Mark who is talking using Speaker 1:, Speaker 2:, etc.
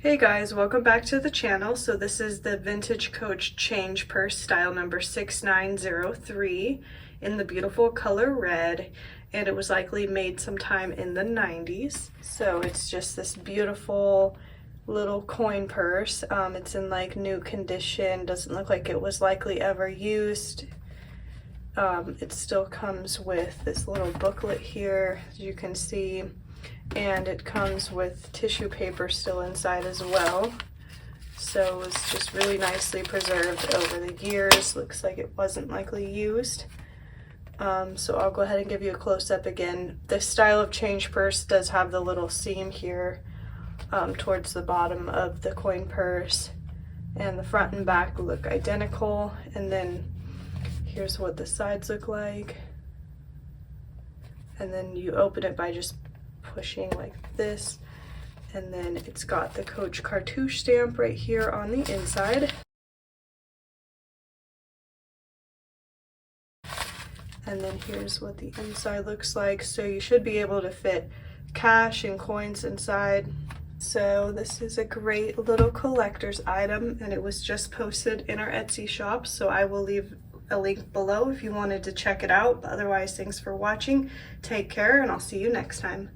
Speaker 1: Hey guys, welcome back to the channel. So this is the Vintage Coach Change Purse style number 6903 in the beautiful color red, and it was likely made sometime in the 90s. So it's just this beautiful little coin purse. It's in like new condition, doesn't look like it was likely ever used. It still comes with this little booklet here, as you can see. And it comes with tissue paper still inside as well. So it's just really nicely preserved over the years. Looks like it wasn't likely used. So I'll go ahead and give you a close-up again. This style of change purse does have the little seam here towards the bottom of the coin purse. And the front and back look identical. And then here's what the sides look like. And then you open it by just pushing like this, and then it's got the Coach cartouche stamp right here on the inside. And then here's what the inside looks like. So you should be able to fit cash and coins inside. So this is a great little collector's item, and it was just posted in our Etsy shop, so I will leave a link below if you wanted to check it out. But otherwise, thanks for watching, take care, and I'll see you next time.